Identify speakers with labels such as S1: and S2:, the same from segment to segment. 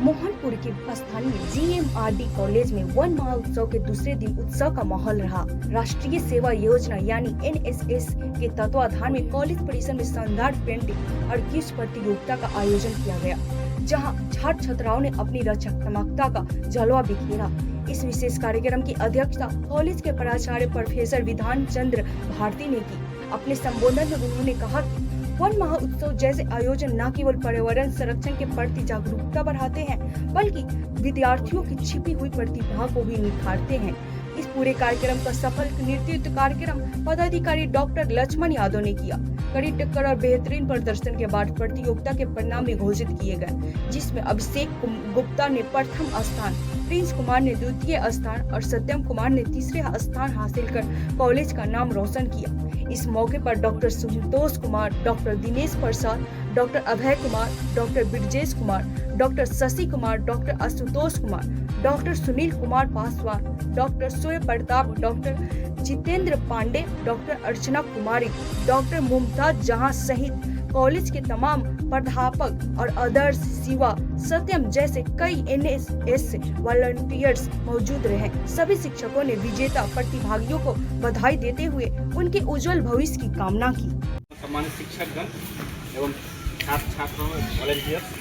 S1: मोहनपुर के स्थानीय GMRD college में वन महोत्सव के दूसरे दिन उत्सव का माहौल रहा। राष्ट्रीय सेवा योजना यानी NSS के तत्वाधान में कॉलेज परिसर में शानदार पेंटिंग और क्विज प्रतियोगिता का आयोजन किया गया, जहां छात्र छात्राओं ने अपनी रचनात्मकता का जलवा बिखेरा। इस विशेष कार्यक्रम की अध्यक्षता कॉलेज के प्राचार्य प्रोफेसर विधान चंद्र भारती ने की। अपने संबोधन में उन्होंने कहा कि वन महोत्सव जैसे आयोजन न केवल पर्यावरण संरक्षण के प्रति जागरूकता बढ़ाते हैं, बल्कि विद्यार्थियों की छिपी हुई प्रतिभा को भी निखारते हैं। इस पूरे कार्यक्रम का सफल नेतृत्व कार्यक्रम पदाधिकारी डॉक्टर लक्ष्मण यादव ने किया। कड़ी टक्कर और बेहतरीन प्रदर्शन के बाद प्रतियोगिता के परिणाम में घोषित किए गए, जिसमें अभिषेक गुप्ता ने प्रथम स्थान, प्रिंस कुमार ने द्वितीय स्थान और सत्यम कुमार ने तीसरे स्थान हासिल कर कॉलेज का नाम रोशन किया। इस मौके पर doctor Santosh Kumar, doctor Dinesh Prasad, doctor Abhay Kumar, doctor Brajesh Kumar, doctor Shashi Kumar, doctor Ashutosh Kumar, doctor Sunil Kumar Paswan, doctor Surya Pratap, doctor Jitendra Pandey, doctor Archana Kumari, doctor Mumtaz Jahan सहित कॉलेज के तमाम प्राध्यापक और आदर्श शिवा सत्यम जैसे कई NSS वॉलंटियर्स मौजूद रहे। सभी शिक्षकों ने विजेता प्रतिभागियों को बधाई देते हुए उनके उज्जवल भविष्य की कामना की।
S2: सम्मानित शिक्षकगण एवं छात्र छात्राओं वॉलंटियर्स,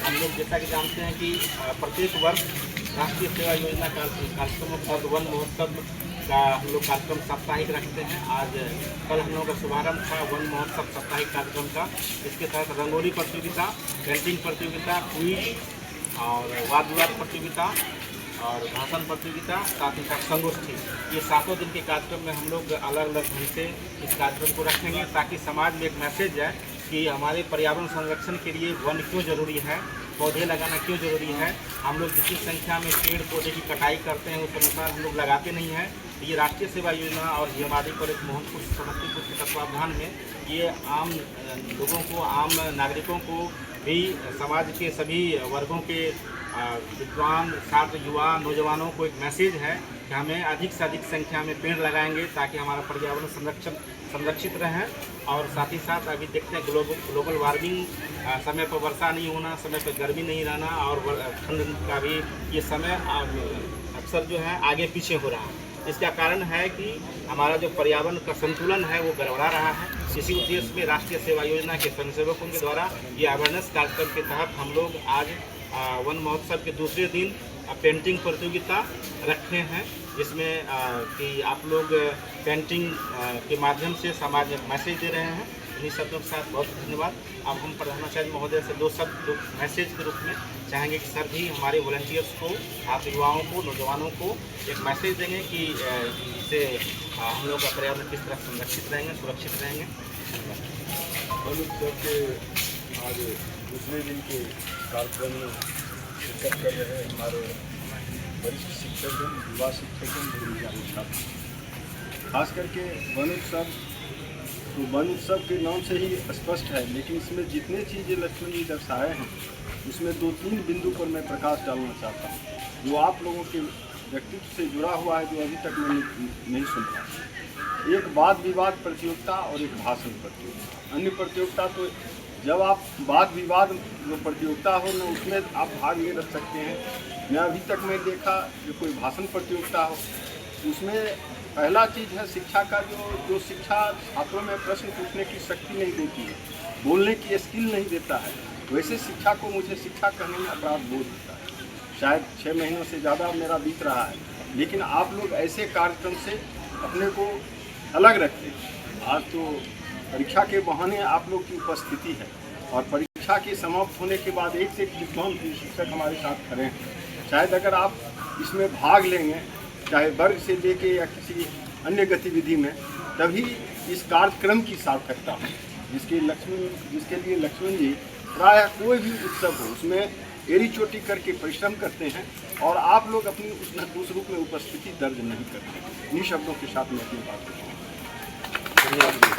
S2: हम लोग जैसा कि जानते हैं कि प्रत्येक वर्ष राष्ट्रीय सेवा योजना कार्यक्रमों का वन महोत्सव का हम लोग कार्यक्रम साप्ताहिक रखते हैं। आज कल हम लोगों का शुभारंभ था वन महोत्सव साप्ताहिक कार्यक्रम का। इसके तहत रंगोली प्रतियोगिता, पेंटिंग प्रतियोगिता, क्विज और वाद विवाद प्रतियोगिता और भाषण प्रतियोगिता, साथ ही साथ संगोष्ठी, ये 7 दिन के कार्यक्रम में हम लोग अलग अलग ढंग से इस कार्यक्रम को रखेंगे, ताकि समाज में एक मैसेज जाए कि हमारे पर्यावरण संरक्षण के लिए वन क्यों जरूरी है, पौधे लगाना क्यों जरूरी है। हम लोग जितनी संख्या में पेड़ पौधे की कटाई करते हैं उस अनुसार हम लोग लगाते नहीं हैं। ये राष्ट्रीय सेवा योजना और GMRD कॉलेज मोहनपुर समस्तीपुर के तत्वाधान में ये आम लोगों को, आम नागरिकों को भी, समाज के सभी वर्गों के विद्वान छात्र, युवा, नौजवानों को एक मैसेज है कि हमें अधिक से अधिक संख्या में पेड़ लगाएंगे ताकि हमारा पर्यावरण संरक्षित रहे। और साथ ही साथ अभी देखते हैं ग्लोबल वार्मिंग, समय पर वर्षा नहीं होना, समय पर गर्मी नहीं रहना और ठंड का भी ये समय अक्सर जो है आगे पीछे हो रहा है। इसका कारण है कि हमारा जो पर्यावरण का संतुलन है वो गड़बड़ा रहा है। इसी उद्देश्य में राष्ट्रीय सेवा योजना के स्वयंसेवकों के द्वारा ये अवेयरनेस कार्यक्रम के तहत हम लोग आज वन महोत्सव के दूसरे दिन पेंटिंग प्रतियोगिता रखे हैं, जिसमें कि आप लोग पेंटिंग के माध्यम से समाज में मैसेज दे रहे हैं। इन्हीं शब्दों के साथ बहुत धन्यवाद। अब हम प्रधानाचार्य महोदय से 2 शब्द मैसेज के रूप में चाहेंगे कि सर भी हमारे वॉलंटियर्स को, छात्र युवाओं को, नौजवानों को एक मैसेज देंगे कि इससे हम लोग का पर्यावरण किस तरह संरक्षित रहेंगे, सुरक्षित रहेंगे।
S3: वन उत्सव के आज दूसरे दिन के कार्यक्रम में शिरकत कर रहे हमारे वरिष्ठ शिक्षकगण, युवा शिक्षकगण, छात्र, खास करके वन उत्सव, तो वन उत्सव के नाम से ही स्पष्ट है, लेकिन इसमें जितने चीज़ें लक्ष्मण जी दर्शाए हैं उसमें 2-3 बिंदु पर मैं प्रकाश डालना चाहता हूँ, जो आप लोगों के व्यक्तित्व से जुड़ा हुआ है, जो अभी तक मैं नहीं सुन पाया। एक वाद विवाद प्रतियोगिता और एक भाषण प्रतियोगिता। अन्य प्रतियोगिता तो जब आप वाद विवाद जो प्रतियोगिता हो ना, उसमें आप भाग ले सकते हैं। मैं अभी तक मैं देखा कि कोई भाषण प्रतियोगिता हो, उसमें पहला चीज़ है शिक्षा का, जो शिक्षा छात्रों में प्रश्न पूछने की शक्ति नहीं देती है, बोलने की स्किल नहीं देता है, वैसे शिक्षा को मुझे शिक्षा कहने में अपराध बोध होता है। शायद 6 महीनों से ज़्यादा मेरा बीत रहा है, लेकिन आप लोग ऐसे कार्यक्रम से अपने को अलग रखते हैं। आज तो परीक्षा के बहाने आप लोग की उपस्थिति है और परीक्षा के समाप्त होने के बाद एक से एक विद्वान शिक्षक हमारे साथ खड़े हैं। शायद अगर आप इसमें भाग लेंगे, चाहे वर्ग से लेके या किसी अन्य गतिविधि में, तभी इस कार्यक्रम की सार्थकता हो, जिसके लिए लक्ष्मण जी प्रायः कोई भी उत्सव हो उसमें एड़ी चोटी करके परिश्रम करते हैं और आप लोग अपनी उस रूप में उपस्थिति दर्ज नहीं करते। इन्हीं शब्दों के साथ मैं अपनी बात करता हूँ।